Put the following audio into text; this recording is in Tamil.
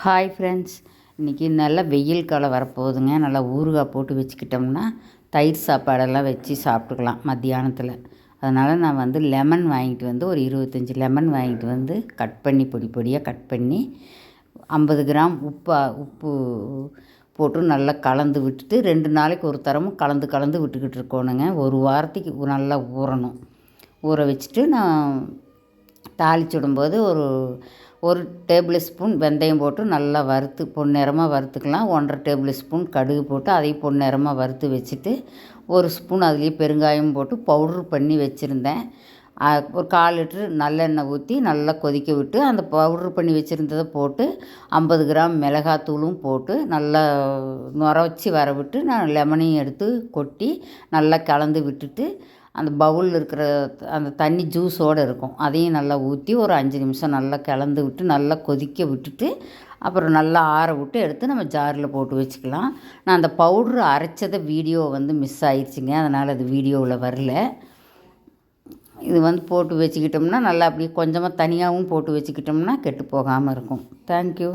ஹாய் ஃப்ரெண்ட்ஸ், இன்றைக்கி நல்லா வெயில் காலம் வரப்போகுதுங்க. நல்லா ஊறுகாய் போட்டு வச்சுக்கிட்டோம்னா தயிர் சாப்பாடெல்லாம் வச்சு சாப்பிட்டுக்கலாம் மத்தியானத்தில். அதனால் நான் லெமன் வாங்கிட்டு ஒரு 25 லெமன் வாங்கிட்டு கட் பண்ணி பொடி பொடியாக கட் பண்ணி 50 கிராம் உப்பு போட்டு நல்லா கலந்து விட்டுட்டு 2 நாளைக்கு ஒரு தரமும் கலந்து விட்டுக்கிட்டு இருக்கணுங்க. ஒரு வாரத்துக்கு நல்லா ஊறணும். ஊற வச்சுட்டு நான் தாளிச்சு விடும்போது ஒரு டேபிள் ஸ்பூன் வெந்தயம் போட்டு நல்லா வறுத்து பொன்னிறமாக வறுத்துக்கலாம். 1½ டேபிள் ஸ்பூன் கடுகு போட்டு அதையும் பொன்னிறமாக வறுத்து வச்சுட்டு 1 ஸ்பூன் அதுலேயே பெருங்காயம் போட்டு பவுட்ரு பண்ணி வச்சுருந்தேன். ஒரு 1/4 லிட்ரு நல்லெண்ணெய் ஊற்றி நல்லா கொதிக்க விட்டு அந்த பவுட்ரு பண்ணி வச்சுருந்ததை போட்டு 50 கிராம் மிளகாத்தூளும் போட்டு நல்லா நுர வர விட்டு நான் லெமனையும் எடுத்து கொட்டி நல்லா கலந்து விட்டுட்டு அந்த பவுலில் இருக்கிற அந்த தண்ணி ஜூஸோடு இருக்கும் அதையும் நல்லா ஊற்றி ஒரு 5 நிமிஷம் நல்லா கலந்து விட்டு நல்லா கொதிக்க விட்டுட்டு அப்புறம் நல்லா ஆற விட்டு எடுத்து நம்ம ஜாரில் போட்டு வச்சுக்கலாம். நான் அந்த பவுட்ரு அரைச்சதை வீடியோ மிஸ் ஆயிடுச்சுங்க. அதனால் அது வீடியோவில் வரல. இது போட்டு வச்சுக்கிட்டோம்னா நல்லா அப்படியே கொஞ்சமாக தனியாகவும் போட்டு வச்சுக்கிட்டோம்னா கெட்டு போகாமல் இருக்கும். தேங்க்யூ.